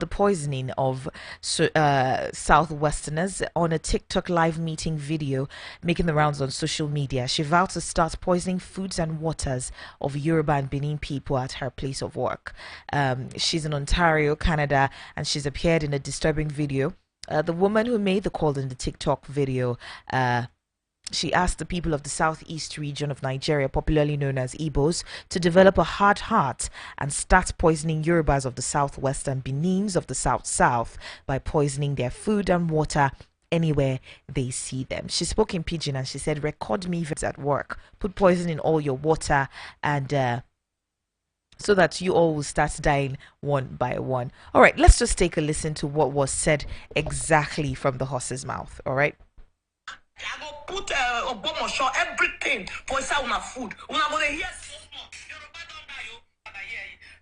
the poisoning of Southwesterners on a TikTok live meeting video making the rounds on social media. She vowed to start poisoning foods and waters of Yoruba and Benin people at her place of work. She's in Ontario, Canada, and she's appeared in a disturbing video. The woman who made the call in the TikTok video, she asked the people of the southeast region of Nigeria, popularly known as Igbos, to develop a hard heart and start poisoning Yorubas of the southwest and Benins of the south-south by poisoning their food and water anywhere they see them. She spoke in Pidgin and she said, record me at work, put poison in all your water, and so that you all will start dying one by one. All right, let's just take a listen to what was said exactly from the horse's mouth. All right. I go put a bomb or shot everything for inside una food. Una go dey hear small. Yoruba don die yo.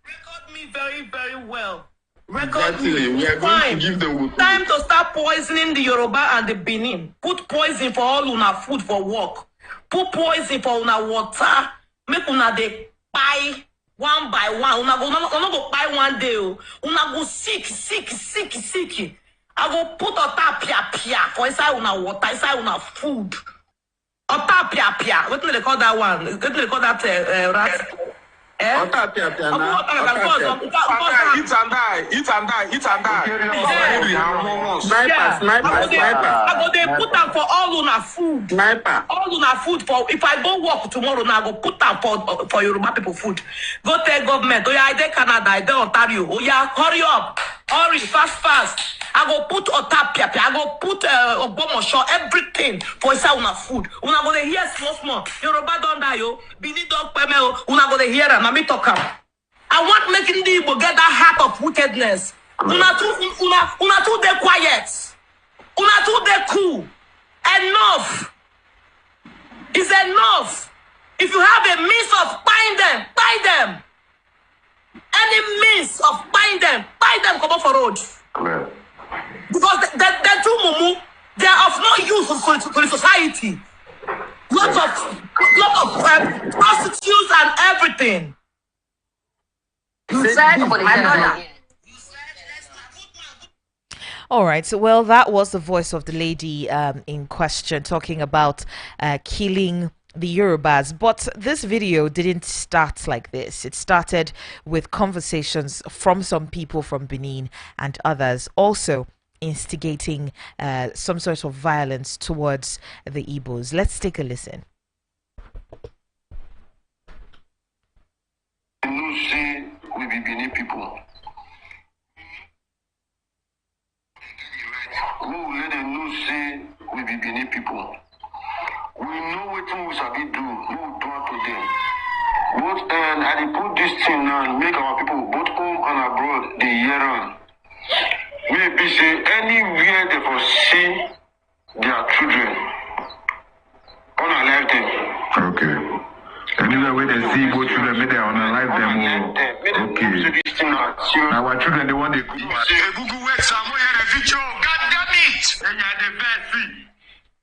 Record me very, very well. Record me. We are going to give them time to start poisoning the Yoruba and the Benin. Put poison for all una food for work. Put poison for una water. Make una dey buy one by one. Una go buy one day. Una go sick. I go put pia for inside una water, inside una food. Pia. What do they call that one? What do they call that rat? pia. Eat and die. Sniper. I go they put them for all una food. Sniper. All una food for if I go work tomorrow now, I go put them for Yoruba people food. Go tell government. Oh yeah, I dey Canada, I dey Ontario. Oh yeah, hurry up. Hurry, fast. I go put pia. I go put Obomosho, everything for inside una food. Una go dey hear small. Yoruba don't die, yo. Bini don't pay me, una go dey hear am. Mami talk am. I want making the Igbo get that heart of wickedness. Una too dey quiet. Una too dey cool. Enough. It's enough. If you have a means of buying them, buy them. Any means of buying them, come up for road. Amen. Because they're too mumu, they are of no use for the society. Lot of prostitutes and everything. You said, my brother. All right. So, well, that was the voice of the lady in question talking about killing the Yorubas. But this video didn't start like this. It started with conversations from some people from Benin and others also instigating some sort of violence towards the Igbos. Let's take a listen. We be Benin people. Who let them know say we be Benin people. We know what we sabi do. We will do to them. But I dey put this thing now make our people both home and abroad they hear on. Maybe say anywhere they for see their children, unalive them. Okay. Anywhere where they see both children, may they unalive them. Okay. Now our children, they want to go. Google work, some more the video. God damn it! And you're the best.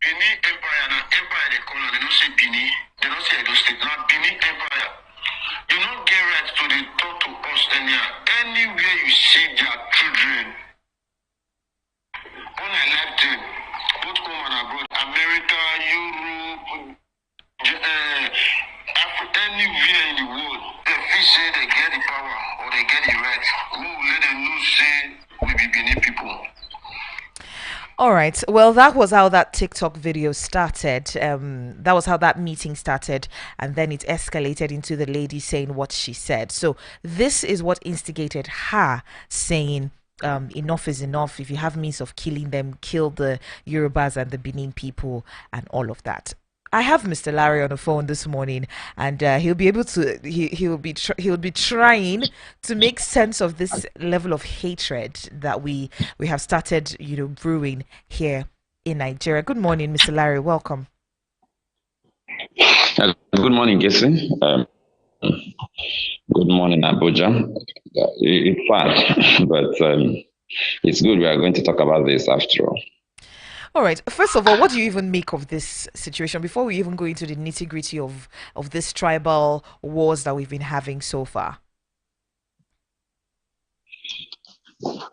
Benin Empire, now Empire they call it. They don't say Benin. They don't say Edo State. Now Benin Empire. You don't get right to the talk to us anywhere you see their children. Unalive them. Both home and abroad. America, Europe, Africa, anywhere in the world. If they say they get the power or they get the right, who let them know say we be Benin people. All right. Well, that was how that TikTok video started. That was how that meeting started. And then it escalated into the lady saying what she said. So this is what instigated her saying, enough is enough. If you have means of killing them, kill the Yorubas and the Benin people and all of that. I have Mr. Larry on the phone this morning, and he'll be able to. He'll be trying to make sense of this level of hatred that we have started, brewing here in Nigeria. Good morning, Mr. Larry. Welcome. Good morning, Casey. Good morning, Abuja. It's fun, but it's good. We are going to talk about this after all. All right. First of all, what do you even make of this situation before we even go into the nitty-gritty of this tribal wars that we've been having so far?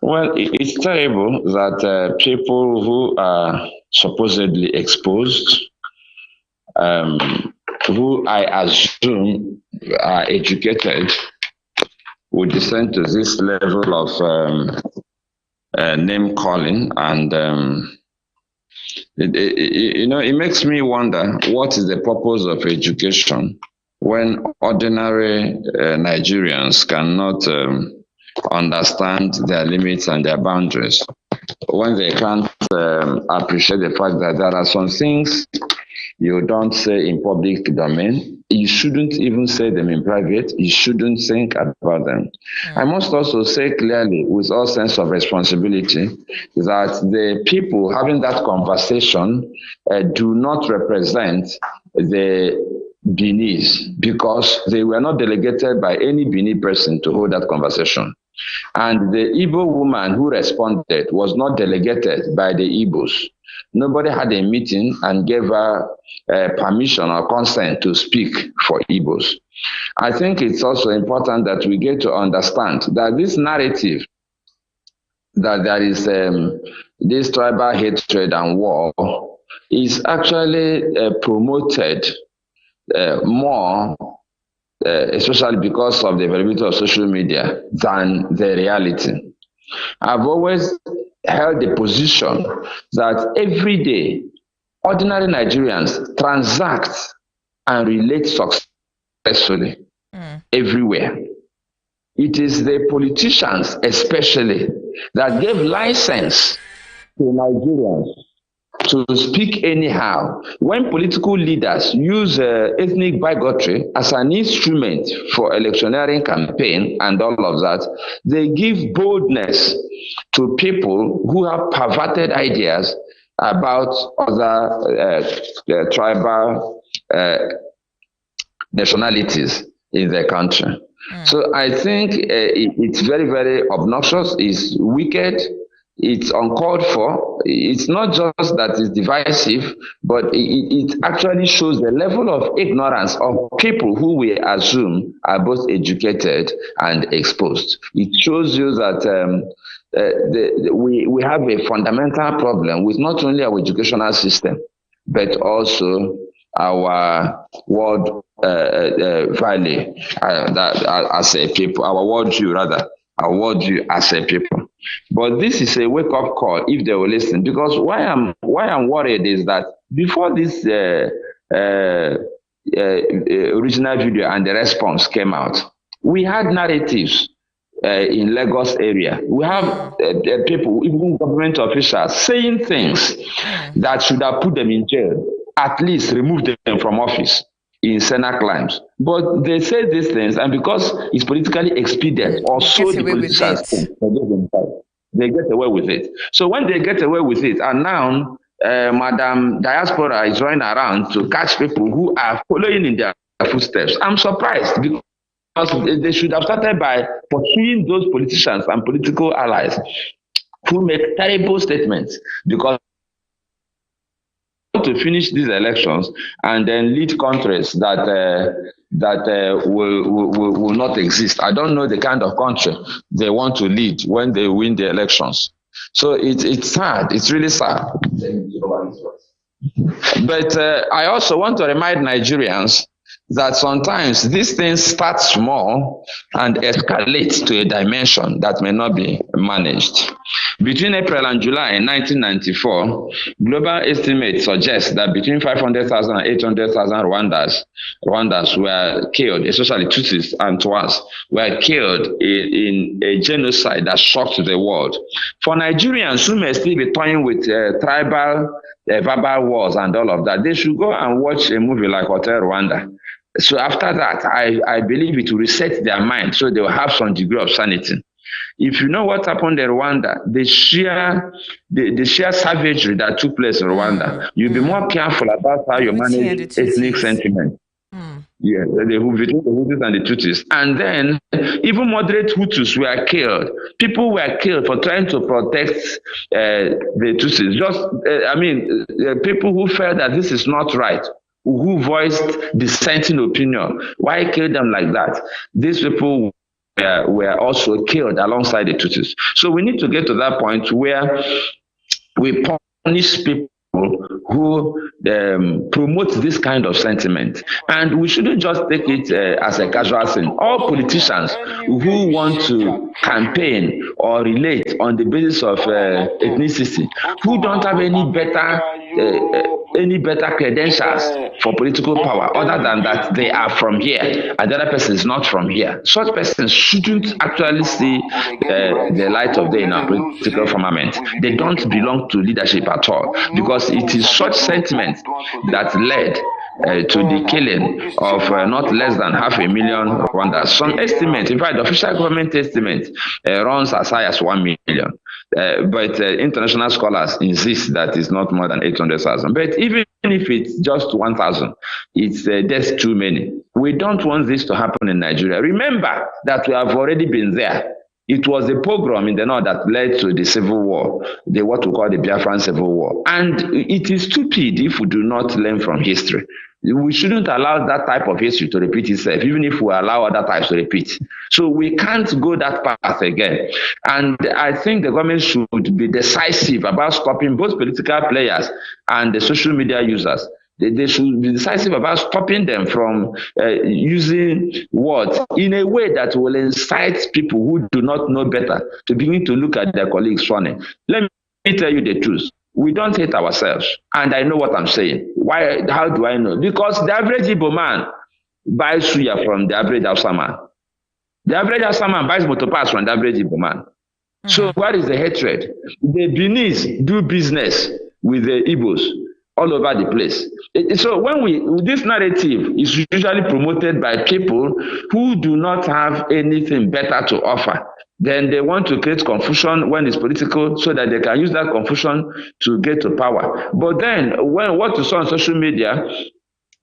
Well, it's terrible that people who are supposedly exposed, um, who I assume are educated, would descend to this level of name calling. And, it makes me wonder what is the purpose of education when ordinary Nigerians cannot understand their limits and their boundaries, when they can't appreciate the fact that there are some things you don't say in public domain. You shouldn't even say them in private. You shouldn't think about them. I must also say clearly, with all sense of responsibility, that the people having that conversation do not represent the Beninese, because they were not delegated by any Benin person to hold that conversation. And the Igbo woman who responded was not delegated by the Igbos. Nobody had a meeting and gave her permission or consent to speak for Igbos. I think it's also important that we get to understand that this narrative that there is this tribal hatred and war is actually promoted more, especially because of the availability of social media, than the reality. I've always held the position that every day ordinary Nigerians transact and relate successfully everywhere. It is the politicians especially that gave license to Nigerians to speak anyhow. When political leaders use ethnic bigotry as an instrument for electioneering campaign and all of that, they give boldness to people who have perverted ideas about other tribal nationalities in the country. So I think it's very, very obnoxious, it's wicked, it's uncalled for. It's not just that it's divisive, but it actually shows the level of ignorance of people who we assume are both educated and exposed. It shows you that we have a fundamental problem with not only our educational system, but also our world value as a people, our worldview rather, our worldview as a people. But this is a wake-up call if they will listen. Because why I'm worried is that before this original video and the response came out, we had narratives in Lagos area. We have people, even government officials, saying things that should have put them in jail, at least remove them from office in Senate climes. But they say these things, and because it's politically expedient, or so the politicians think, they get away with it. So when they get away with it, and now Madam Diaspora is running around to catch people who are following in their footsteps, I'm surprised, because they should have started by pursuing those politicians and political allies who make terrible statements, because to finish these elections and then lead countries that will not exist. I don't know the kind of country they want to lead when they win the elections. So it's sad. It's really sad. But I also want to remind Nigerians that sometimes these things start small and escalate to a dimension that may not be managed. Between April and July 1994, global estimates suggest that between 500,000 and 800,000 Rwandans were killed, especially Tutsis and Twas, were killed in a genocide that shocked the world. For Nigerians who may still be toying with tribal verbal wars and all of that, they should go and watch a movie like Hotel Rwanda. So after that, I believe it will reset their mind, so they will have some degree of sanity. If you know what happened in Rwanda, the sheer savagery that took place in Rwanda, you'll be more careful about how you manage ethnic sentiment. Yeah, between the Hutus and the Tutsis. And then even moderate Hutus were killed. People were killed for trying to protect the Tutsis. People who felt that this is not right, who voiced dissenting opinion. Why kill them like that? These people were also killed alongside the Tutsis. So we need to get to that point where we punish people who promote this kind of sentiment. And we shouldn't just take it as a casual thing. All politicians who want to campaign or relate on the basis of ethnicity, who don't have any better credentials for political power other than that they are from here and the other person is not from here, such persons shouldn't actually see the light of day in our political firmament. They don't belong to leadership at all, because it is such sentiment that led to the killing of not less than 500,000 Rwandans. Some estimates, in fact, the official government estimate runs as high as 1 million. But international scholars insist that it's not more than 800,000. But even if it's just 1,000, that's too many. We don't want this to happen in Nigeria. Remember that we have already been there. It was a pogrom in the north that led to the civil war, what we call the Biafran civil war. And it is stupid if we do not learn from history. We shouldn't allow that type of history to repeat itself, even if we allow other types to repeat. So we can't go that path again. And I think the government should be decisive about stopping both political players and the social media users. They should be decisive about stopping them from using words in a way that will incite people who do not know better to begin to look at their colleagues funny. Let me tell you the truth. We don't hate ourselves. And I know what I'm saying. Why? How do I know? Because the average Igbo man buys suya from the average Hausa man. The average Hausa man buys motopass from the average Igbo man. So what is the hatred? The Benis do business with the Igbos all over the place. So when this narrative is usually promoted by people who do not have anything better to offer, then they want to create confusion when it's political so that they can use that confusion to get to power. But then what you saw on social media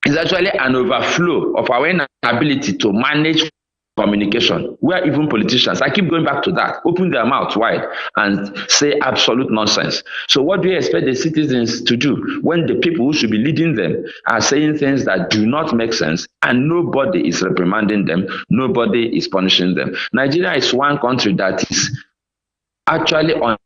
is actually an overflow of our inability to manage communication, where even politicians, I keep going back to that, open their mouth wide and say absolute nonsense. So what do you expect the citizens to do when the people who should be leading them are saying things that do not make sense and nobody is reprimanding them, nobody is punishing them? Nigeria is one country that is actually on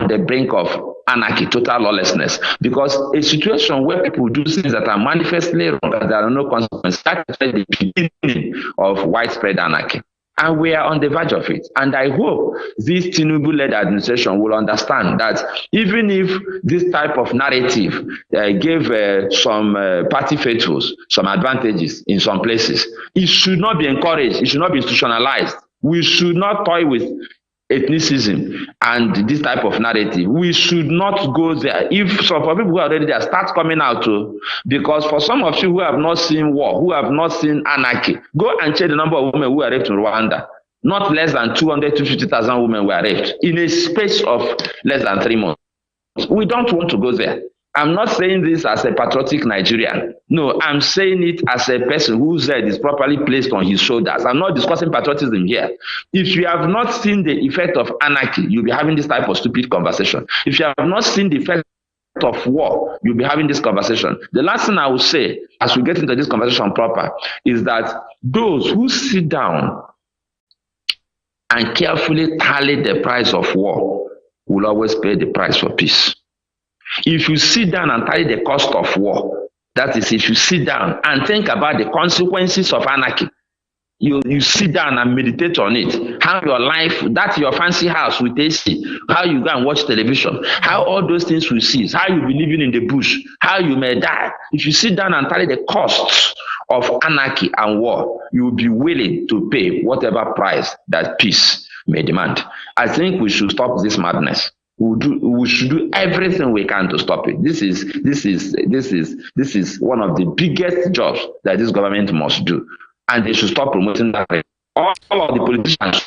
the brink of anarchy, total lawlessness, because a situation where people do things that are manifestly wrong, that there are no consequences, that's the beginning of widespread anarchy. And we are on the verge of it. And I hope this Tinubu-led administration will understand that even if this type of narrative gave some party faithfuls some advantages in some places, it should not be encouraged. It should not be institutionalized. We should not toy with ethnicism and this type of narrative. We should not go there. If some people who are already there start coming out too, because for some of you who have not seen war, who have not seen anarchy, go and check the number of women who were raped in Rwanda. Not less than 250,000 women were raped in a space of less than 3 months. We don't want to go there. I'm not saying this as a patriotic Nigerian. No, I'm saying it as a person whose head is properly placed on his shoulders. I'm not discussing patriotism here. If you have not seen the effect of anarchy, you'll be having this type of stupid conversation. If you have not seen the effect of war, you'll be having this conversation. The last thing I will say, as we get into this conversation proper, is that those who sit down and carefully tally the price of war will always pay the price for peace. If you sit down and tally the cost of war, that is, if you sit down and think about the consequences of anarchy, you sit down and meditate on it, how your life, that's your fancy house with AC, how you go and watch television, how all those things will cease, how you'll be living in the bush, how you may die. If you sit down and tally the costs of anarchy and war, you will be willing to pay whatever price that peace may demand. I think we should stop this madness. We should do everything we can to stop it. This is one of the biggest jobs that this government must do, and they should stop promoting that. All of the politicians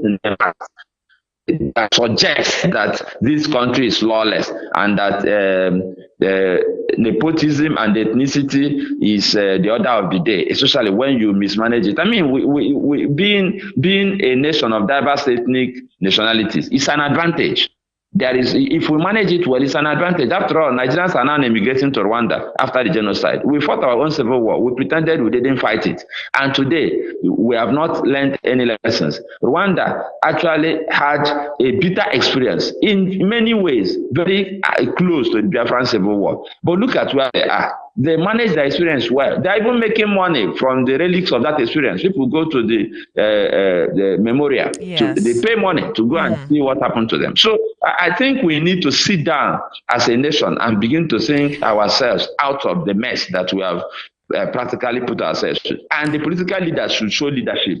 in the past that suggest that this country is lawless and that nepotism and ethnicity is the order of the day, especially when you mismanage it. I mean, we being a nation of diverse ethnic nationalities is an advantage. There is, if we manage it well, it's an advantage. After all, Nigerians are now emigrating to Rwanda after the genocide. We fought our own civil war. We pretended we didn't fight it. And today, we have not learned any lessons. Rwanda actually had a bitter experience in many ways, very close to the Biafran civil war. But look at where they are. They manage their experience well. They're even making money from the relics of that experience. People go to the memorial. Yes. They pay money to go and see what happened to them. So I think we need to sit down as a nation and begin to think ourselves out of the mess that we have practically put ourselves to. And the political leaders should show leadership.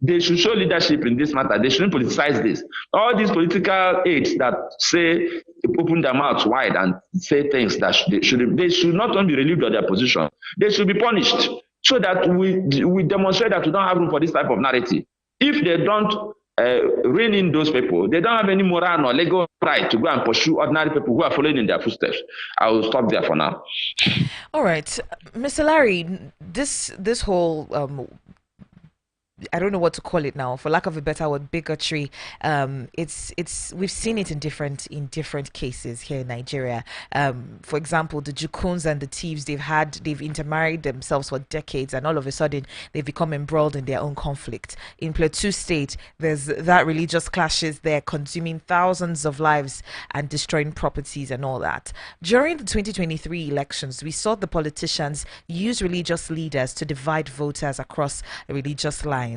They should show leadership in this matter. They shouldn't politicize this. All these political aides that say, open their mouths wide and say things that they should not only be relieved of their position, they should be punished so that we demonstrate that we don't have room for this type of narrative. If they don't rein in those people, they don't have any moral or legal right to go and pursue ordinary people who are following in their footsteps. I will stop there for now. All right, Mr. Larry, this whole I don't know what to call it now, for lack of a better word, bigotry. It's we've seen it in different cases here in Nigeria. For example, the Jukuns and the thieves, they've intermarried themselves for decades, and all of a sudden they've become embroiled in their own conflict. In Plateau State, there's that religious clashes there, consuming thousands of lives and destroying properties and all that. During the 2023 elections, we saw the politicians use religious leaders to divide voters across religious lines.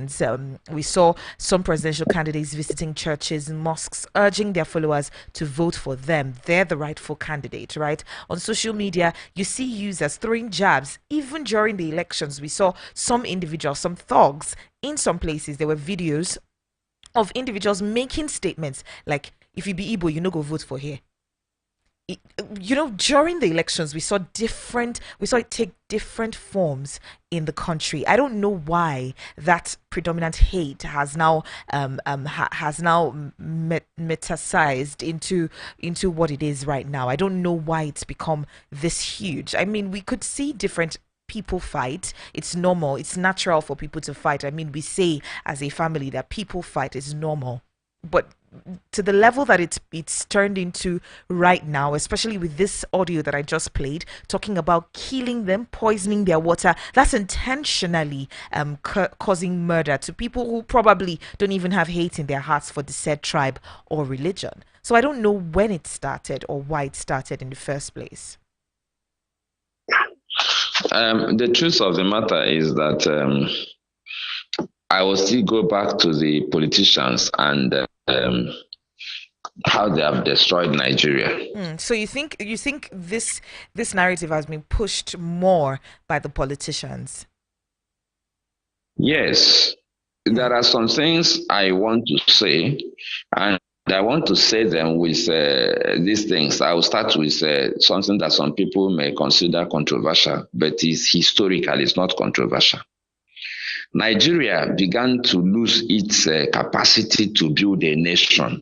We saw some presidential candidates visiting churches and mosques, urging their followers to vote for them. They're the rightful candidate, right? On social media, you see users throwing jabs. Even during the elections, we saw some individuals, some thugs, in some places, there were videos of individuals making statements like, if you be Igbo, you no go vote for here. During the elections, we saw it take different forms in the country. I don't know why that predominant hate has now metasized into what it is right now. I don't know why it's become this huge. I mean, we could see different people fight. It's normal. It's natural for people to fight. I mean, we say as a family that people fight is normal, but to the level that it's turned into right now, especially with this audio that I just played, talking about killing them, poisoning their water, that's intentionally causing murder to people who probably don't even have hate in their hearts for the said tribe or religion. So I don't know when it started or why it started in the first place. The truth of the matter is that I will still go back to the politicians and how they have destroyed Nigeria. So you think this narrative has been pushed more by the politicians? Yes, there are some things I want to say, and I want to say them with these things. I will start with something that some people may consider controversial, but is historical, it's not controversial. Nigeria began to lose its capacity to build a nation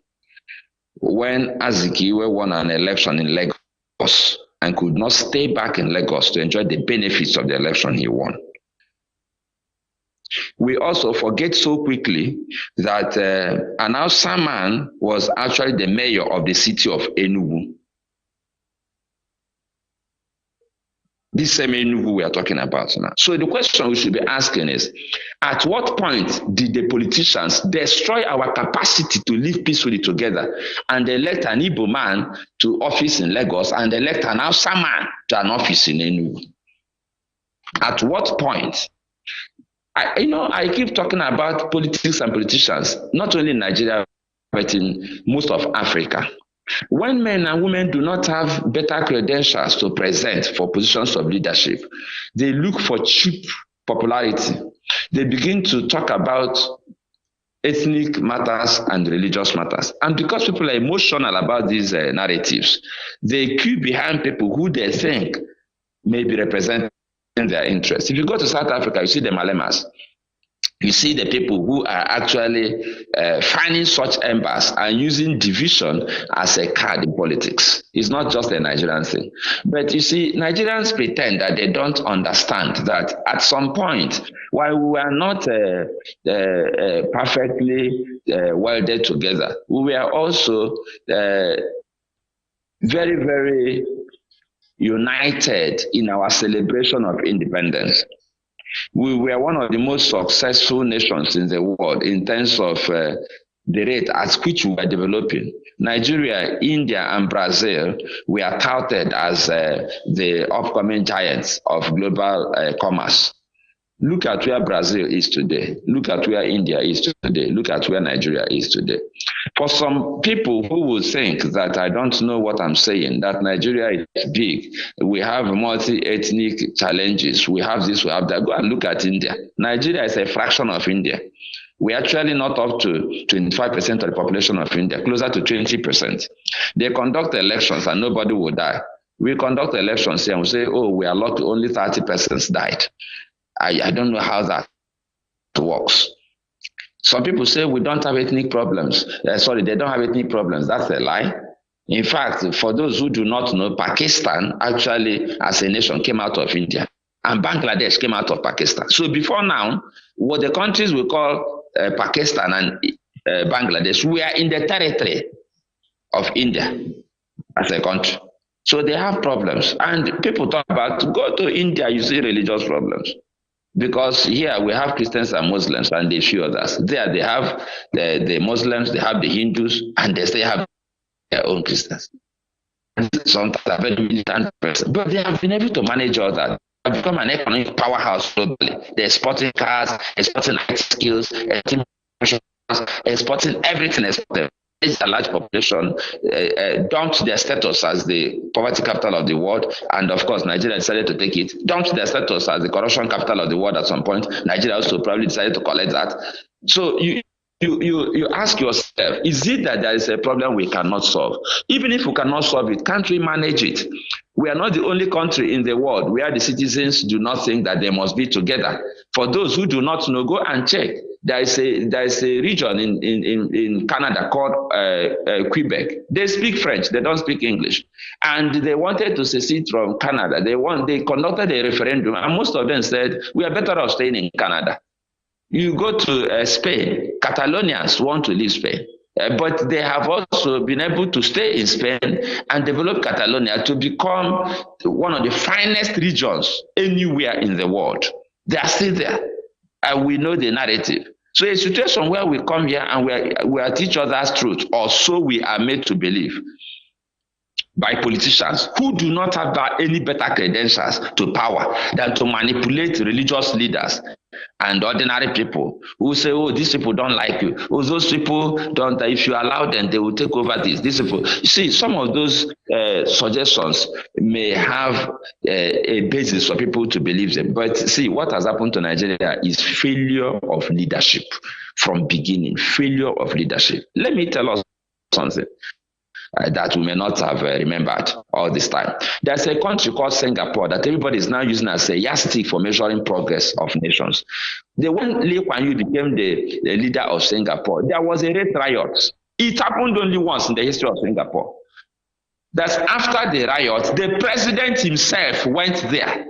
when Azikiwe won an election in Lagos and could not stay back in Lagos to enjoy the benefits of the election he won. We also forget so quickly that an Hausa man was actually the mayor of the city of Enugu. This same Tinubu we are talking about now. So the question we should be asking is, at what point did the politicians destroy our capacity to live peacefully together and elect an Igbo man to office in Lagos and elect an Hausa man to an office in Enugu? At what point? I keep talking about politics and politicians, not only in Nigeria, but in most of Africa. When men and women do not have better credentials to present for positions of leadership, they look for cheap popularity. They begin to talk about ethnic matters and religious matters. And because people are emotional about these narratives, they queue behind people who they think may be representing their interests. If you go to South Africa, you see the Malemas. You see the people who are actually finding such embers and using division as a card in politics. It's not just a Nigerian thing. But you see, Nigerians pretend that they don't understand that at some point, while we are not perfectly welded together. We were also very, very united in our celebration of independence. We were one of the most successful nations in the world in terms of the rate at which we were developing. Nigeria, India, and Brazil were touted as the upcoming giants of global commerce. Look at where Brazil is today. Look at where India is today. Look at where Nigeria is today. For some people who will think that I don't know what I'm saying, that Nigeria is big, we have multi-ethnic challenges, we have this, we have that, go and look at India. Nigeria is a fraction of India. We're actually not up to 25% of the population of India, closer to 20%. They conduct elections and nobody will die. We conduct elections here and we say, oh, we are lucky, only 30 persons died. I don't know how that works. Some people say we don't have ethnic problems. Sorry, they don't have ethnic problems. That's a lie. In fact, for those who do not know, Pakistan actually, as a nation, came out of India. And Bangladesh came out of Pakistan. So before now, what the countries we call Pakistan and Bangladesh, we are in the territory of India as a country. So they have problems. And people talk about, go to India, you see religious problems. Because here we have Christians and Muslims and a few others. There they have the Muslims, they have the Hindus, and they still have their own Christians. Sometimes are very militant person, but they have been able to manage all that. They have become an economic powerhouse globally. They're exporting cars, exporting IT skills, exporting everything. It's a large population, dumped their status as the poverty capital of the world, and of course Nigeria decided to take it, dumped their status as the corruption capital of the world at some point. Nigeria also probably decided to collect that. So you ask yourself, is it that there is a problem we cannot solve? Even if we cannot solve it, can't we manage it? We are not the only country in the world where the citizens do not think that they must be together. For those who do not know, go and check. There is a region in Canada called Quebec. They speak French. They don't speak English. And they wanted to secede from Canada. They conducted a referendum, and most of them said, we are better off staying in Canada. You go to Spain, Catalonians want to leave Spain. But they have also been able to stay in Spain and develop Catalonia to become one of the finest regions anywhere in the world. They are still there. And we know the narrative. So a situation where we come here and we are teach others truth, or so we are made to believe, by politicians who do not have any better credentials to power than to manipulate religious leaders and ordinary people who say, oh, these people don't like you. Oh, those people don't, if you allow them, they will take over this. These people. You see, some of those suggestions may have a basis for people to believe them. But see, what has happened to Nigeria is failure of leadership from beginning, failure of leadership. Let me tell us something that we may not have remembered all this time. There's a country called Singapore that everybody is now using as a yardstick for measuring progress of nations. When Lee Kuan Yew became the leader of Singapore, there was a race riot. It happened only once in the history of Singapore. That's after the riot, the president himself went there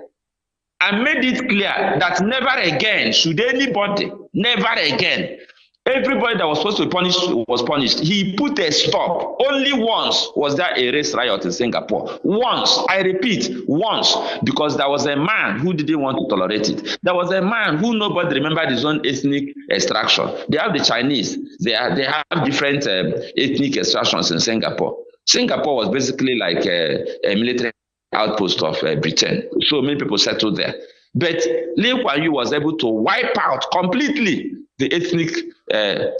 and made it clear that never again should anybody, never again, everybody that was supposed to be punished was punished. He put a stop. Only once was there a race riot in Singapore. Once, I repeat, once, because there was a man who didn't want to tolerate it. There was a man who nobody remembered his own ethnic extraction. They have the Chinese. They have different ethnic extractions in Singapore. Singapore was basically like a military outpost of Britain. So many people settled there. But Lee Kuan Yew was able to wipe out completely the ethnic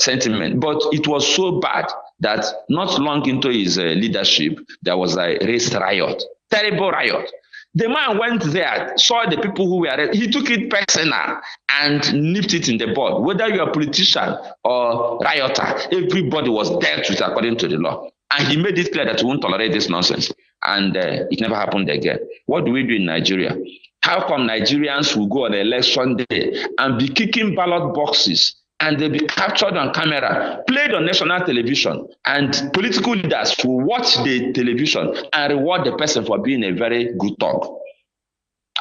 sentiment. But it was so bad that not long into his leadership, there was a race riot, terrible riot. The man went there, saw the people who were, he took it personal and nipped it in the bud. Whether you're a politician or rioter, everybody was dealt with according to the law. And he made it clear that he won't tolerate this nonsense. And it never happened again. What do we do in Nigeria? How come Nigerians will go on election day and be kicking ballot boxes and they'll be captured on camera, played on national television, and political leaders will watch the television and reward the person for being a very good talk?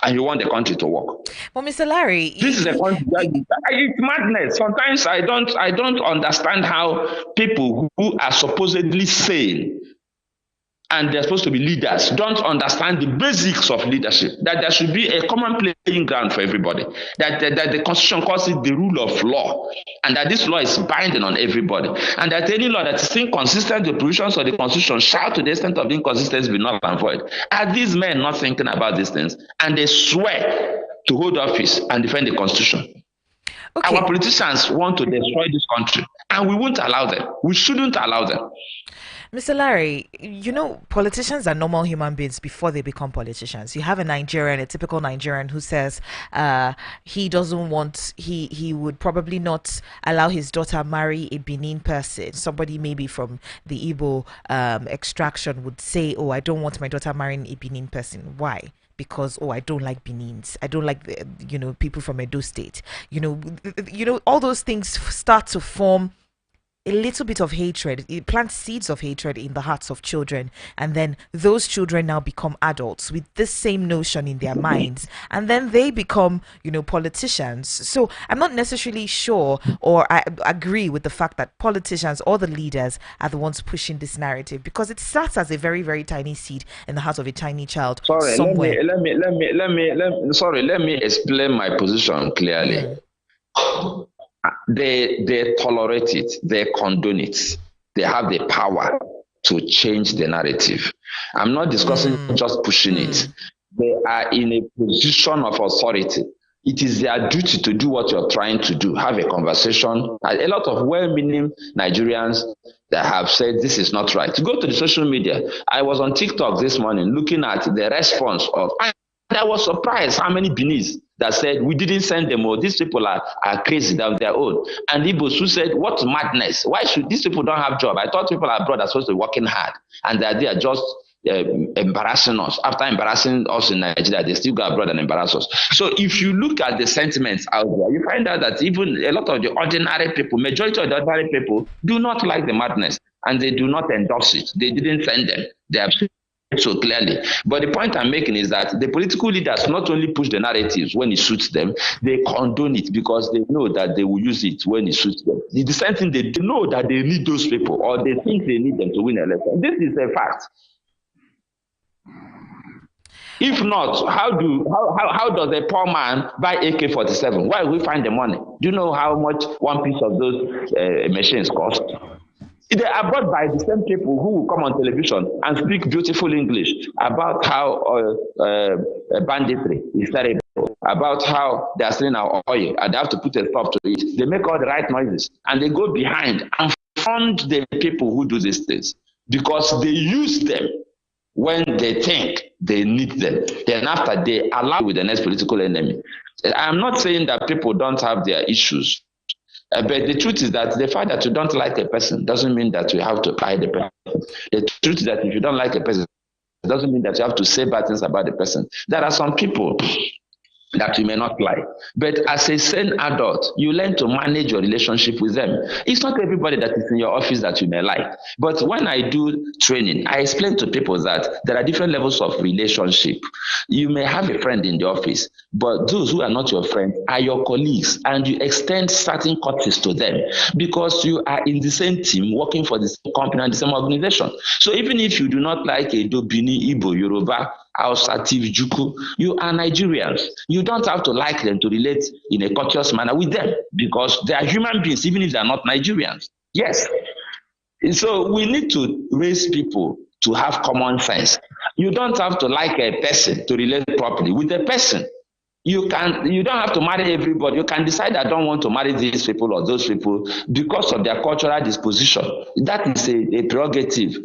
and you want the country to work. Well, Mr. Larry, This is a country where it's madness. Sometimes I don't understand how people who are supposedly sane and they're supposed to be leaders don't understand the basics of leadership, that there should be a common playing ground for everybody, that the Constitution calls it the rule of law, and that this law is binding on everybody, and that any law that is inconsistent with provisions of the Constitution shall, to the extent of inconsistency, be null and void. Are these men not thinking about these things? And they swear to hold office and defend the Constitution. Okay. Our politicians want to destroy this country, and we won't allow them. We shouldn't allow them. Mr. Larry, you know, politicians are normal human beings before they become politicians. You have a typical Nigerian who says he doesn't want, he would probably not allow his daughter marry a Benin person. Somebody maybe from the Igbo extraction would say, oh, I don't want my daughter marrying a Benin person. Why? Because, oh, I don't like Benins. I don't like the, people from Edo State. All those things start to form a little bit of hatred. It plants seeds of hatred in the hearts of children, and then those children now become adults with this same notion in their minds, and then they become politicians. So I'm not necessarily sure, or I agree with the fact that politicians or the leaders are the ones pushing this narrative, because it starts as a very, very tiny seed in the heart of a tiny child. Sorry, somewhere. let me explain my position clearly. They tolerate it, they condone it, they have the power to change the narrative. I'm not discussing just pushing it. They are in a position of authority. It is their duty to do what you're trying to do, have a conversation. A lot of well-meaning Nigerians that have said this is not right. Go to the social media. I was on TikTok this morning looking at the response of, and I was surprised how many Benis that said, we didn't send them, or these people are crazy, they're their own. And Igbos who said, what madness? Why should these people don't have job? I thought people abroad are supposed to be working hard, and that they are just embarrassing us. After embarrassing us in Nigeria, they still go abroad and embarrass us. So if you look at the sentiments out there, you find out that even a lot of the ordinary people, majority of the ordinary people, do not like the madness, and they do not endorse it. They didn't send them. They have so clearly. But the point I'm making is that the political leaders not only push the narratives when it suits them, they condone it because they know that they will use it when it suits them. The same thing, they know that they need those people, or they think they need them to win an election. This is a fact. If not, how does a poor man buy AK-47? Where will we find the money? Do you know how much one piece of those machines cost? They are brought by the same people who will come on television and speak beautiful English about how banditry is terrible, about how they are selling our oil and they have to put a stop to it. They make all the right noises and they go behind and fund the people who do these things because they use them when they think they need them. Then after they allow with the next political enemy. I'm not saying that people don't have their issues. But the truth is that the fact that you don't like a person doesn't mean that you have to buy the person. The truth is that if you don't like a person, it doesn't mean that you have to say bad things about the person. There are some people that you may not like. But as a sane adult, you learn to manage your relationship with them. It's not everybody that is in your office that you may like. But when I do training, I explain to people that there are different levels of relationship. You may have a friend in the office, but those who are not your friends are your colleagues, and you extend certain courtesies to them because you are in the same team working for the same company and the same organization. So even if you do not like Edo, Bini, Igbo, Yoruba, Hausa, Tiv, Juku, you are Nigerians. You don't have to like them to relate in a courteous manner with them because they are human beings, even if they are not Nigerians. Yes. So we need to raise people to have common sense. You don't have to like a person to relate properly with a person. You don't have to marry everybody. You can decide I don't want to marry these people or those people because of their cultural disposition. That is a prerogative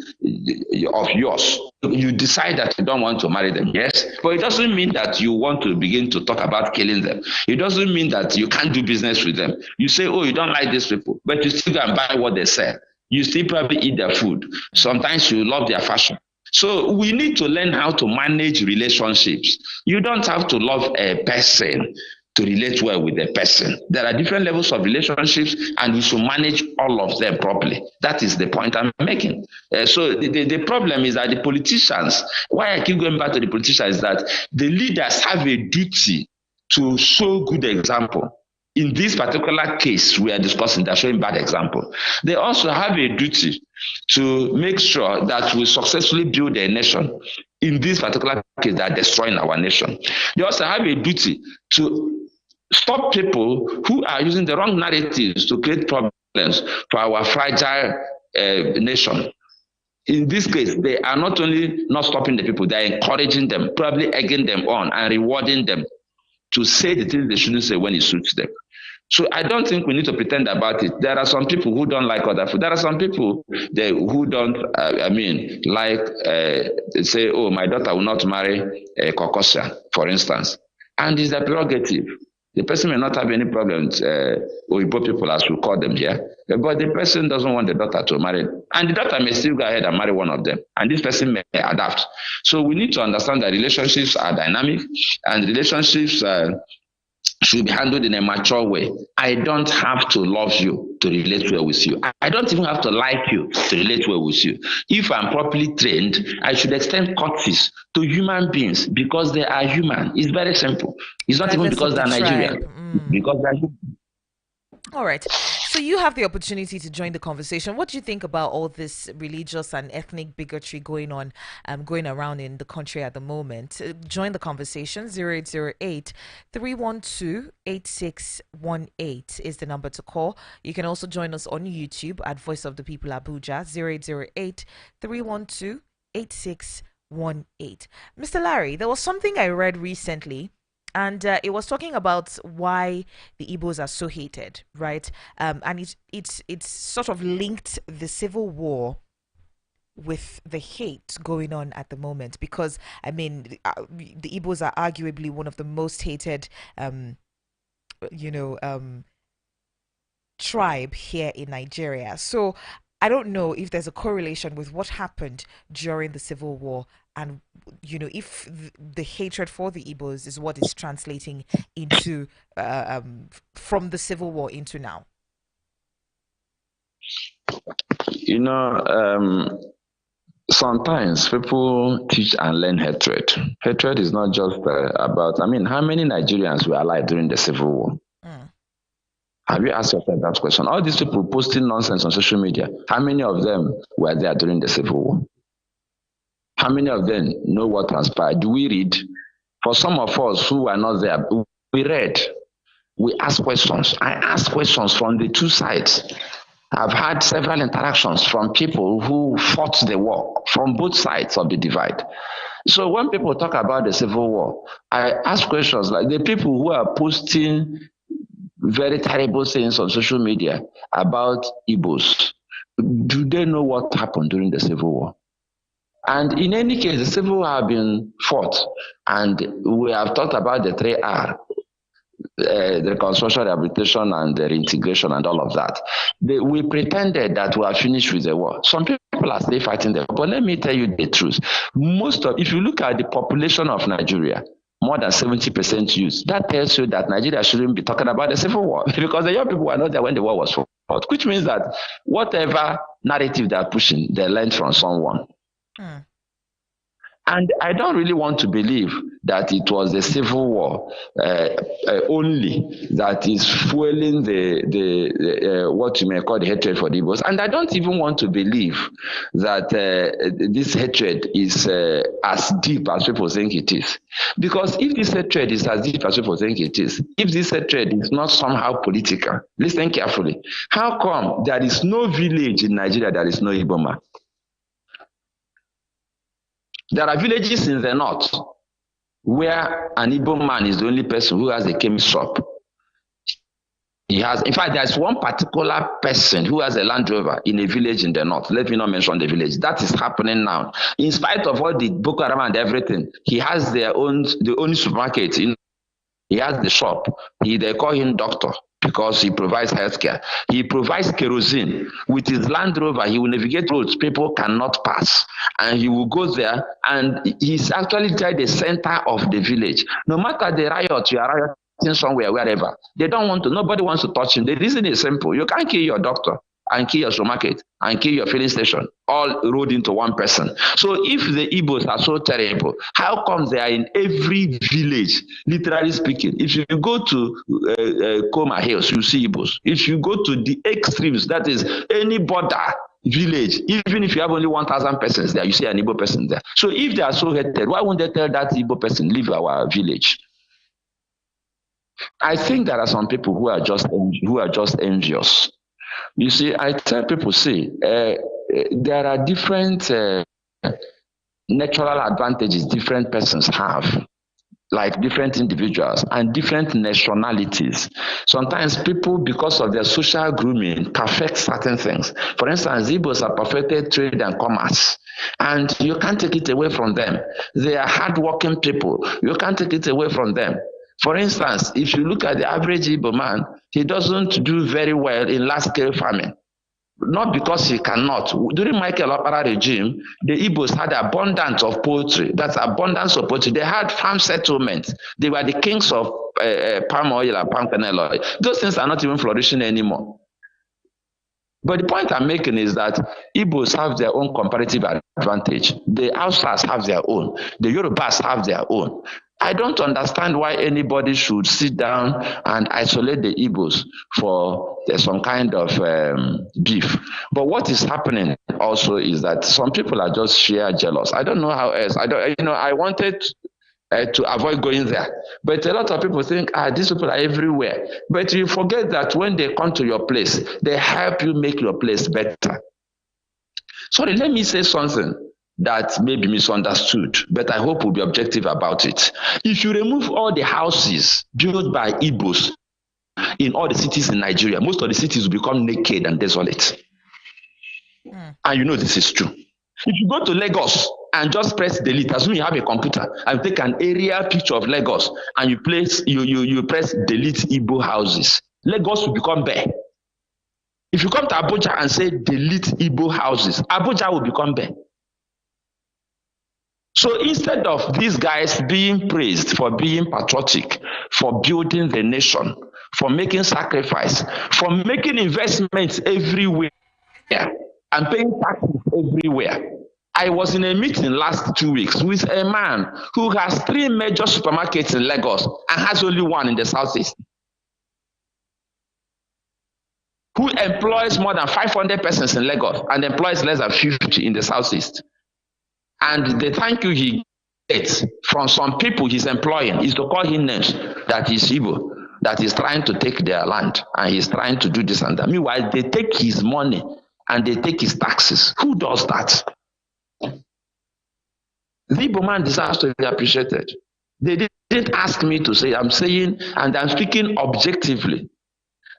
of yours. You decide that you don't want to marry them, yes, but it doesn't mean that you want to begin to talk about killing them. It doesn't mean that you can't do business with them. You say, oh, you don't like these people, but you still go and buy what they sell. You still probably eat their food. Sometimes you love their fashion. So we need to learn how to manage relationships. You don't have to love a person to relate well with the person. There are different levels of relationships, and we should manage all of them properly. That is the point I'm making. So the problem is that the politicians, why I keep going back to the politicians, is that the leaders have a duty to show good example. In this particular case we are discussing, they're showing bad example. They also have a duty to make sure that we successfully build a nation. In this particular case, they are destroying our nation. They also have a duty to stop people who are using the wrong narratives to create problems for our fragile nation. In this case, they are not only not stopping the people, they are encouraging them, probably egging them on and rewarding them to say the things they shouldn't say when it suits them. So I don't think we need to pretend about it. There are some people who don't like other food. There are some people who don't, say, oh, my daughter will not marry a Kokosia, for instance. And it's a prerogative. The person may not have any problems, Oyibo people, as we call them here, but the person doesn't want the daughter to marry. And the daughter may still go ahead and marry one of them. And this person may adapt. So we need to understand that relationships are dynamic, and relationships should be handled in a mature way. I don't have to love you to relate well with you. I don't even have to like you to relate well with you. If I'm properly trained, I should extend courtesies to human beings because they are human. It's very simple. It's not even because they're Nigerian. Because they're human. All right. So you have the opportunity to join the conversation. What do you think about all this religious and ethnic bigotry going on, going around in the country at the moment? Join the conversation. 0808-312-8618 is the number to call. You can also join us on YouTube at Voice of the People Abuja. 0808-312-8618. Mr. Larry, there was something I read recently. And it was talking about why the Igbos are so hated, right? And it's sort of linked the civil war with the hate going on at the moment, because I mean the Igbos are arguably one of the most hated, tribe here in Nigeria. So I don't know if there's a correlation with what happened during the civil war, and if the hatred for the Igbos is what is translating into from the civil war into now. Sometimes people teach and learn hatred. Hatred is not just about, how many Nigerians were alive during the civil war? Have you asked yourself that question? All these people posting nonsense on social media, how many of them were there during the civil war? How many of them know what transpired? Do we read? For some of us who were not there, we read. We ask questions. I ask questions from the two sides. I've had several interactions from people who fought the war from both sides of the divide. So when people talk about the civil war, I ask questions like the people who are posting very terrible things on social media about Igbos, do they know what happened during the civil war? And in any case, the civil war have been fought, and we have talked about the 3R, the reconstruction, rehabilitation, and the reintegration, and all of that. We pretended that we are finished with the war. Some people are still fighting the war, but let me tell you the truth. If you look at the population of Nigeria, more than 70% youth, that tells you that Nigeria shouldn't be talking about the civil war because the young people were not there when the war was fought, which means that whatever narrative they are pushing, they learned from someone. And I don't really want to believe that it was the civil war only that is fueling the what you may call the hatred for the Igbos. And I don't even want to believe that this hatred is as deep as people think it is. Because if this hatred is as deep as people think it is, if this hatred is not somehow political, listen carefully. How come there is no village in Nigeria that is no Igbo man? There are villages in the north where an Igbo man is the only person who has a chemist shop. In fact, there's one particular person who has a Land Rover in a village in the north. Let me not mention the village. That is happening now. In spite of all the Boko Haram and everything, he has the only supermarket. He has the shop. They call him doctor, because he provides healthcare. He provides kerosene. With his Land Rover, he will navigate roads people cannot pass. And he will go there, and he's actually inside the center of the village. No matter the riot you are somewhere, wherever. They don't want to, nobody wants to touch him. The reason is simple. You can't kill your doctor and kill your supermarket and kill your filling station, all rolled into one person. So if the Igbos are so terrible, how come they are in every village, literally speaking? If you go to Koma Hills, you see Igbos. If you go to the extremes, that is any border village, even if you have only 1,000 persons there, you see an Igbo person there. So if they are so hated, why won't they tell that Igbo person, leave our village? I think there are some people who are just envious. You see, I tell people, see, there are different natural advantages different persons have, like different individuals and different nationalities. Sometimes people, because of their social grooming, perfect certain things. For instance, Igbos are perfected trade and commerce, and you can't take it away from them. They are hardworking people. You can't take it away from them. For instance, if you look at the average Igbo man, he doesn't do very well in large-scale farming. Not because he cannot. During Michael Opara regime, the Igbos had abundance of poultry. That's abundance of poultry. They had farm settlements. They were the kings of palm oil and palm kernel oil. Those things are not even flourishing anymore. But the point I'm making is that Igbos have their own comparative advantage. The Hausas have their own. The Yorubas have their own. I don't understand why anybody should sit down and isolate the Igbos for some kind of beef. But what is happening also is that some people are just sheer jealous. I don't know how else. I wanted to avoid going there. But a lot of people think, these people are everywhere. But you forget that when they come to your place, they help you make your place better. Sorry, let me say something that may be misunderstood, but I hope we'll be objective about it. If you remove all the houses built by Igbos in all the cities in Nigeria, most of the cities will become naked and desolate. And you know this is true. If you go to Lagos and just press delete, assume you have a computer and take an aerial picture of Lagos and you press delete Igbo houses, Lagos will become bare. If you come to Abuja and say delete Igbo houses, Abuja will become bare. So instead of these guys being praised for being patriotic, for building the nation, for making sacrifice, for making investments everywhere, and paying taxes everywhere. I was in a meeting last 2 weeks with a man who has 3 major supermarkets in Lagos and has only one in the southeast, who employs more than 500 persons in Lagos and employs less than 50 in the southeast. And the thank you he gets from some people he's employing is to call him names that he's Igbo, that he's trying to take their land and he's trying to do this and that. Meanwhile, they take his money and they take his taxes. Who does that? The Igbo man deserves to be appreciated. They didn't ask me to say, I'm saying, and I'm speaking objectively.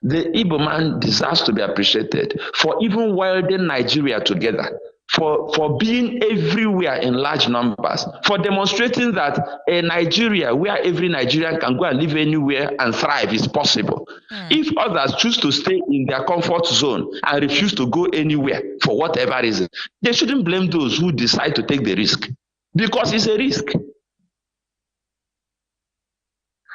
The Igbo man deserves to be appreciated for even welding Nigeria together, for being everywhere in large numbers, for demonstrating that a Nigeria where every Nigerian can go and live anywhere and thrive is possible. If others choose to stay in their comfort zone and refuse to go anywhere for whatever reason, they shouldn't blame those who decide to take the risk, because it's a risk.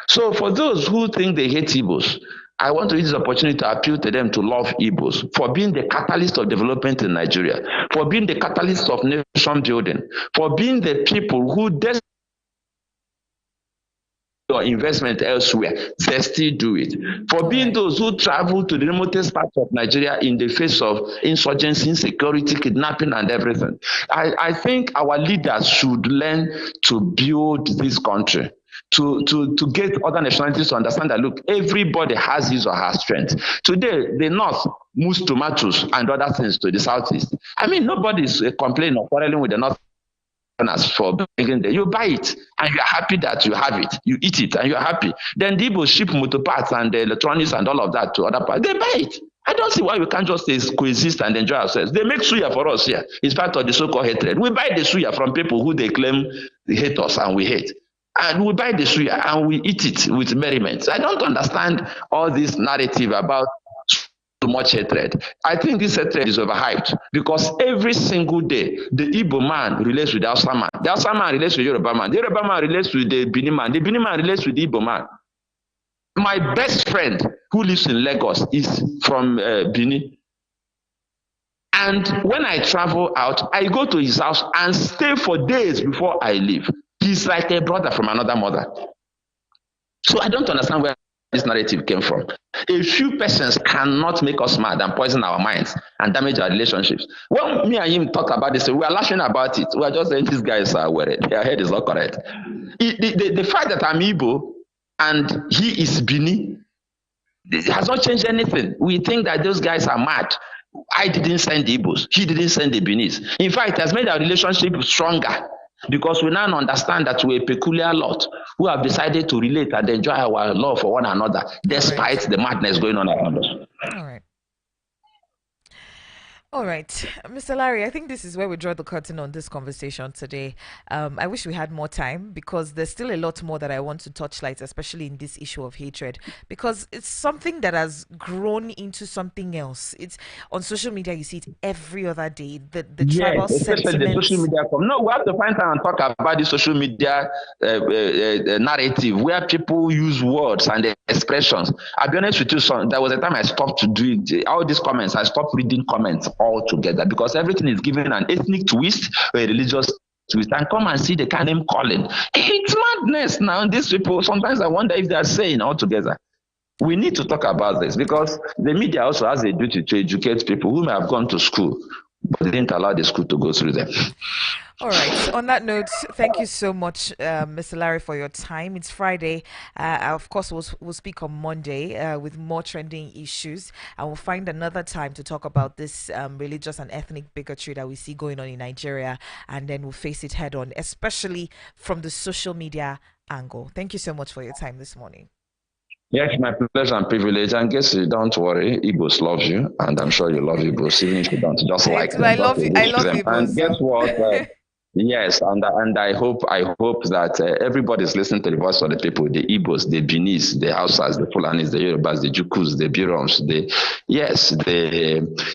So for those who think they hate Igbos, I want to use this opportunity to appeal to them to love Igbos for being the catalyst of development in Nigeria, for being the catalyst of nation building, for being the people who or investment elsewhere, they still do it. For being those who travel to the remotest parts of Nigeria in the face of insurgency, insecurity, kidnapping, and everything. I think our leaders should learn to build this country, to get other nationalities to understand that, look, everybody has his or her strength. Today, the North moves tomatoes and other things to the Southeast. I mean, nobody's complaining or quarreling with the North for bringing there. You buy it and you're happy that you have it. You eat it and you're happy. Then the Igbo ship motor parts and the electronics and all of that to other parts. They buy it. I don't see why we can't just coexist and enjoy ourselves. They make suya for us here. It's part of the so-called hatred. We buy the suya from people who they claim they hate us and we hate. And we buy the suya and we eat it with merriment. I don't understand all this narrative about too much hatred. I think this hatred is overhyped because every single day, the Igbo man relates with the Hausa man. The Hausa man relates with the Yoruba man. The Yoruba man relates with the Benin man. The Benin man relates with the Igbo man. My best friend who lives in Lagos is from Benin. And when I travel out, I go to his house and stay for days before I leave. He's like a brother from another mother. So I don't understand where this narrative came from. A few persons cannot make us mad and poison our minds and damage our relationships. When me and him talk about this, we are laughing about it. We are just saying these guys are worried. Their head is not correct. The fact that I'm Igbo and he is Bini, it has not changed anything. We think that those guys are mad. I didn't send the Igbos. He didn't send the Benis. In fact, it has made our relationship stronger because we now understand that we're a peculiar lot who have decided to relate and enjoy our love for one another despite the madness going on around us. All right. All right, Mr. Larry, I think this is where we draw the curtain on this conversation today. I wish we had more time because there's still a lot more that I want to touch light, especially in this issue of hatred, because it's something that has grown into something else. It's on social media, you see it every other day. The tribal especially the social media. No, we have to find time and talk about the social media narrative where people use words and expressions. I'll be honest with you, son, there was a time I stopped to do all these comments. I stopped reading comments altogether because everything is given an ethnic twist or a religious twist. And come and see the kind of calling. It's madness now. These people, sometimes I wonder if they are saying altogether. We need to talk about this because the media also has a duty to educate people who may have gone to school, but they didn't allow the school to go through them. All right. On that note, thank you so much, Mr. Larry, for your time. It's Friday. Of course, we'll speak on Monday with more trending issues, and we'll find another time to talk about this religious and ethnic bigotry that we see going on in Nigeria, and then we'll face it head on, especially from the social media angle. Thank you so much for your time this morning. Yes, my pleasure and privilege. And guess you don't worry, Igbos love you, and I'm sure you love Igbos, even if you don't just like them. I love Igbos. And guess what? Yes, and I hope that everybody's listening to the voice of the people, the Igbos, the Benis, the Hausas, the Fulanis, the Yorubas, the Jukus, the Biroms, the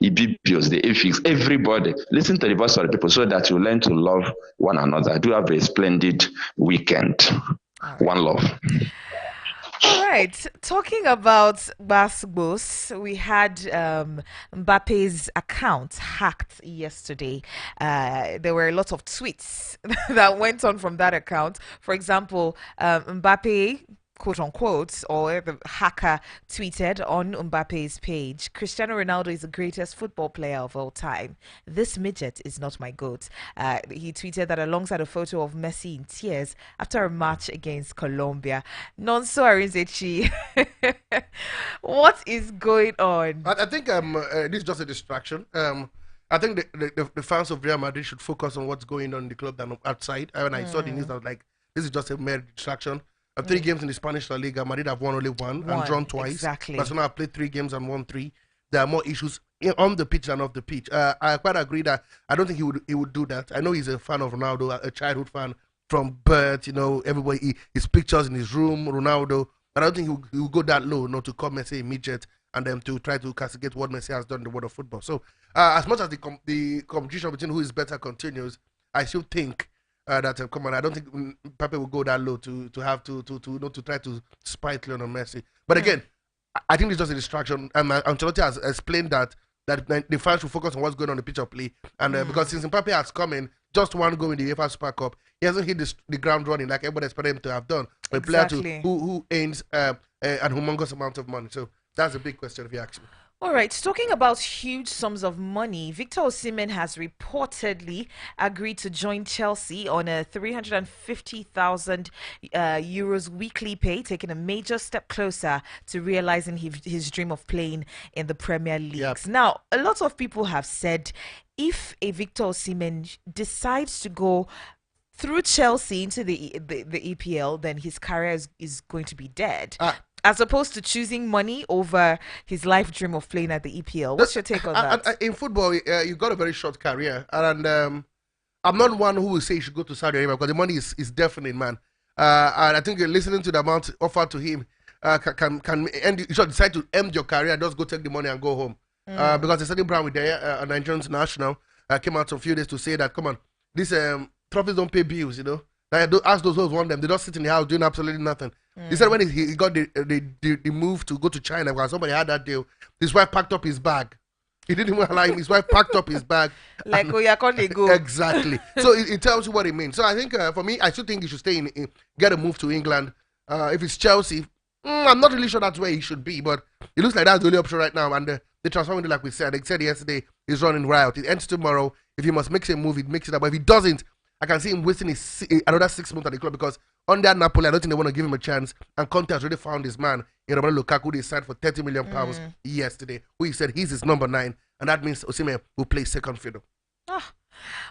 Ibibios, the Efiks, everybody. Listen to the voice of the people so that you learn to love one another. Do have a splendid weekend. Right. One love. All right. Talking about basketball, we had Mbappe's account hacked yesterday. There were a lot of tweets that went on from that account. For example, Mbappe, quote unquote, or the hacker tweeted on Mbappe's page, Cristiano Ronaldo is the greatest football player of all time. This midget is not my goat. He tweeted that alongside a photo of Messi in tears after a match against Colombia. Nonso Arinzechi, what is going on? I think this is just a distraction. I think the fans of Real Madrid should focus on what's going on in the club than outside. When I saw the news, I was like, this is just a mere distraction. 3 games in the Spanish La Liga, Madrid have won only one and drawn twice. Exactly. Barcelona have played 3 games and won 3. There are more issues on the pitch than off the pitch. I quite agree that I don't think he would do that. I know he's a fan of Ronaldo, a childhood fan from birth. You know, everybody his pictures in his room, Ronaldo. But I don't think he would go that low, not to call Messi a midget and then to try to castigate what Messi has done in the world of football. So as much as the competition between who is better continues, I still think. Come on, I don't think Pepe will go that low to try to spite Lionel Messi. But again, I think it's just a distraction. And Ancelotti has explained that the fans should focus on what's going on the pitch of play. And because since Pepe has come in, just one goal in the UEFA Super Cup, he hasn't hit the ground running like everybody expected him to have done. A player who earns an humongous amount of money. So that's a big question if you ask me. All right, talking about huge sums of money, Victor Osimhen has reportedly agreed to join Chelsea on a 350,000 euros weekly pay, taking a major step closer to realizing his dream of playing in the Premier League. Yep. Now, a lot of people have said if a Victor Osimhen decides to go through Chelsea into the EPL, then his career is going to be dead. As opposed to choosing money over his life dream of playing at the EPL. What's your take on that? In football, you've got a very short career. And I'm not one who will say he should go to Saudi Arabia because the money is definite, man. And I think listening to the amount offered to him can end. You should decide to end your career and just go take the money and go home. Because the certain brand with a Nigerian international came out a few days to say that, come on, these trophies don't pay bills, you know. Ask those who want them. They don't sit in the house doing absolutely nothing. He said when he got the move to go to China, because somebody had that deal, his wife packed up his bag. He didn't even allow him. His wife packed up his bag. Like, oh, yeah, can't they go? Exactly. So it tells you what it means. So I think for me, I still think he should stay get a move to England. If it's Chelsea, I'm not really sure that's where he should be, but it looks like that's the only option right now. And the transfer window, like we said, they said yesterday, is running riot. It ends tomorrow. If he must make a move, it makes it up. But if he doesn't, I can see him wasting another 6 months at the club, because under Napoli, I don't think they want to give him a chance. And Conte has already found his man in Romelu Lukaku. They signed for £30 million yesterday, who he said he's his number 9, and that means Osimhen will play second fiddle.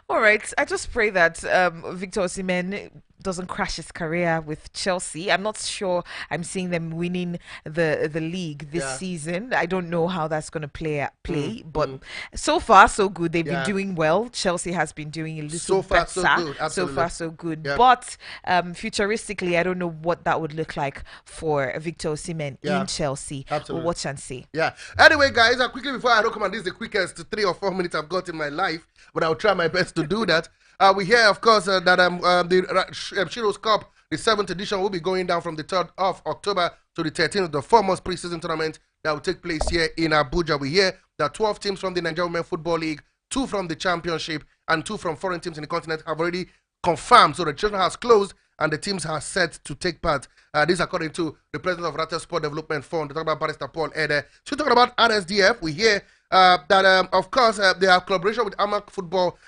All right. I just pray that Victor Osimhen doesn't crash his career with Chelsea. I'm not sure I'm seeing them winning the league this season. I don't know how that's going to play, but so far so good. They've been doing well. Chelsea has been doing a little better. So far so good. So far so good. Yeah. But futuristically, I don't know what that would look like for Victor Osimhen in Chelsea. Absolutely. We'll watch and see. Yeah. Anyway, guys, quickly before I recommend this, is the quickest 3 or 4 minutes I've got in my life, but I'll try my best to do that. We hear, of course, that the Shiro's Cup, the 7th edition, will be going down from the 3rd of October to the 13th, the 4-month preseason tournament that will take place here in Abuja. We hear that 12 teams from the Nigerian Women Football League, 2 from the Championship, and 2 from foreign teams in the continent have already confirmed. So the registration has closed, and the teams are set to take part. This according to the president of Rata Sport Development Fund. They talk about Barrister Paul Ede. So talking about RSDF, we hear that, of course, they have collaboration with Amak Football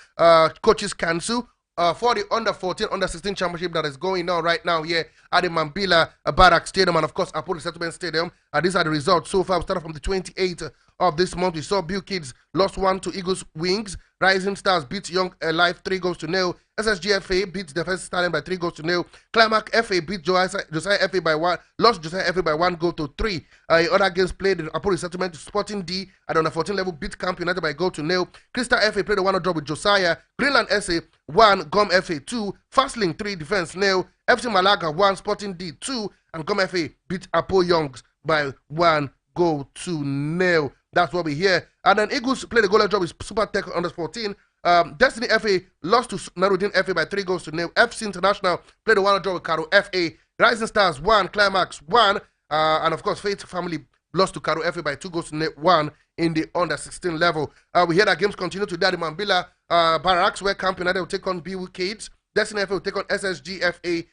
Coaches Council for the under-14, under-16 championship that is going on right now here at the Mambila Barak Stadium and, of course, Apollo Settlement Stadium. These are the results so far. We started from the 28th of this month. We saw Bill Kids lost 1 to Eagles Wings. Rising Stars beat Young Life 3-0. SSGFA beat Defense Stallion by 3-0. Climax FA beat Josiah FA by 1. Lost Josiah FA by 1-3. Other games played the Apollo Settlement. Sporting D at the under 14 level beat Camp United by 0-0. Crystal FA played a 1-0 draw with Josiah. Greenland SA 1. Gum FA 2. Fastlink 3. Defense 0. FC Malaga 1. Sporting D 2. And Gum FA beat Apo Youngs by 1-0. That's what we hear. And then Eagles played a goal draw with Super Tech under 14. Destiny FA lost to Narudin FA by 3-0. FC International played a 1-0 draw with Karo FA. Rising Stars 1, Climax 1. And of course, Faith Family lost to Karo FA by 2-1 in the under 16 level. We hear that games continue today at the Mambila Barracks, where Camp United will take on BU Kids. Destiny FA will take on SSG FA.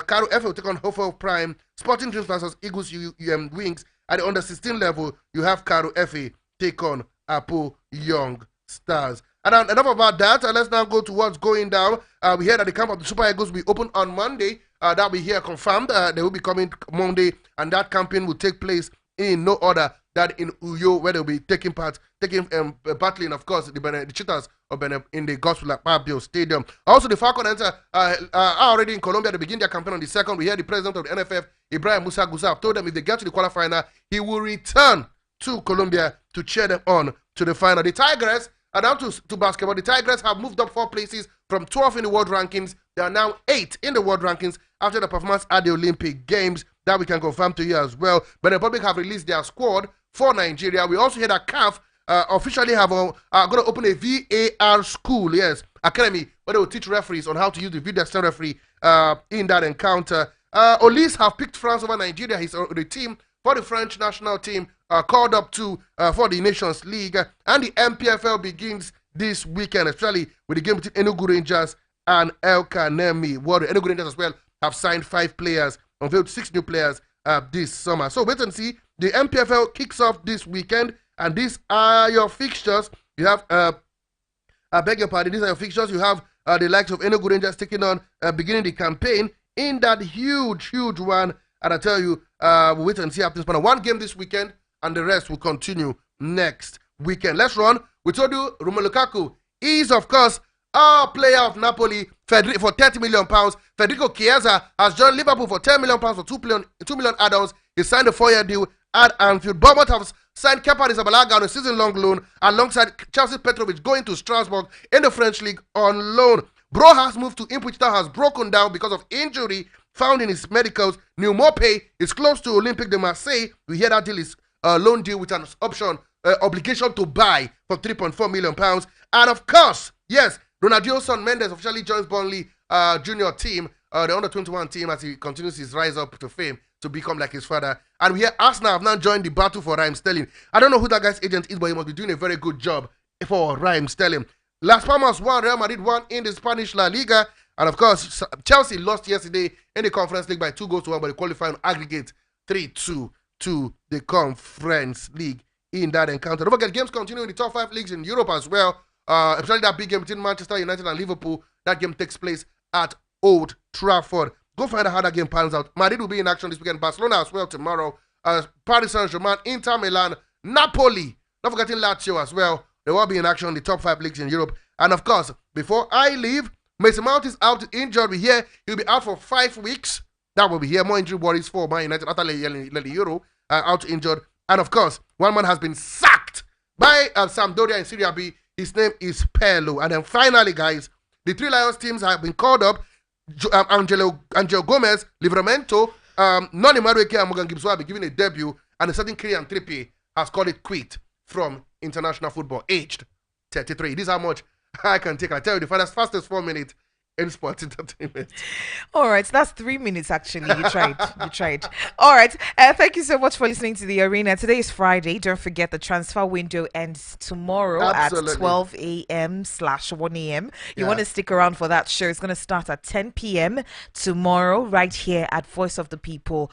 Karo FA will take on Hofo Prime. Sporting Dreams versus Eagles Wings. At the under 16 level, you have Karo FA take on Apo Young Stars. And enough about that. Let's now go to what's going down. We hear that the camp of the Super Eagles will be open on Monday. That we hear confirmed. They will be coming Monday, and that campaign will take place in no order than in Uyo, where they'll be taking battling, of course, the Cheetahs of Benin in the Gospel Pabio Stadium. Also, the Falcons are already in Colombia to begin their campaign on the 2nd. We hear the president of the NFF, Ibrahim Musa Guzaf, told them if they get to the quarterfinal, he will return to Colombia to cheer them on to the final. The Tigers are down to basketball. The Tigers have moved up 4 places from 12 in the world rankings. They are now 8 in the world rankings after the performance at the Olympic Games. That we can confirm to you as well. But the Republic have released their squad for Nigeria. We also hear that CAF officially have going to open a VAR school, academy, where they will teach referees on how to use the video assistant referee in that encounter. Olis have picked France over Nigeria. He's the team for the French national team called up to for the Nations League. And the MPFL begins this weekend, especially with the game between Enugu Rangers and El Kanemi. Well, the Enugu Rangers as well have signed 5 players, unveiled 6 new players this summer. So wait and see. The MPFL kicks off this weekend, and these are your fixtures. You have, I beg your pardon, these are your fixtures. You have the likes of Enugu Rangers taking on, beginning the campaign in that huge one. And I tell you, we'll wait and see happens. But 1 game this weekend, and the rest will continue next weekend. Let's run. We told you, Romelu Lukaku is, of course, our player of Napoli for £30 million. Federico Chiesa has joined Liverpool for £10 million for 2 million add-ons. He signed a 4-year deal at Anfield. Bournemouth have signed Kepa Arrizabalaga on a season-long loan alongside Chelsea Petrovic going to Strasbourg in the French league on loan. Bro has moved to Ipswich Town, has broken down because of injury found in his medicals. New Mopay is close to Olympique de Marseille. We hear that deal is a loan deal with an option, obligation to buy for £3.4 million. And of course, yes, Ronaldinho's son Mendes officially joins Burnley junior team, the under-21 team, as he continues his rise up to fame. to become like his father. And we hear Arsenal have now joined the battle for Raheem Sterling. I don't know who that guy's agent is, but he must be doing a very good job for Raheem Sterling. Las Palmas won, Real Madrid won in the Spanish La Liga. And of course, Chelsea lost yesterday in the Conference League by 2-1, but they qualified on aggregate 3-2 to the Conference League in that encounter. Don't forget, games continue in the top 5 leagues in Europe as well. Especially that big game between Manchester United and Liverpool. That game takes place at Old Trafford. Go find out how that game pans out. Madrid will be in action this weekend. Barcelona as well tomorrow. Paris Saint-Germain, Inter Milan, Napoli. Not forgetting Lazio as well. They will be in action in the top 5 leagues in Europe. And of course, before I leave, Mason Mount is out injured. We hear he'll be out for 5 weeks. That will be here. More injury worries for Man United after the Euro. Out injured. And of course, one man has been sacked by Sampdoria in Serie B. His name is Perlo. And then finally, guys, the 3 Lions teams have been called up. Angel Gomez, Livramento, Noni Madueke and Morgan Gibbs will be given a debut. And a certain Kylian Trippier has called it quit from international football, aged 33. This is how much I can take. I tell you, the fastest 4 minutes in sports entertainment. All right, so that's 3 minutes actually. You tried. All right, thank you so much for listening to The Arena. Today is Friday. Don't forget the transfer window ends tomorrow at 12 a.m/1 a.m. You want to stick around for that show. It's going to start at 10 p.m. tomorrow right here at Voice of the People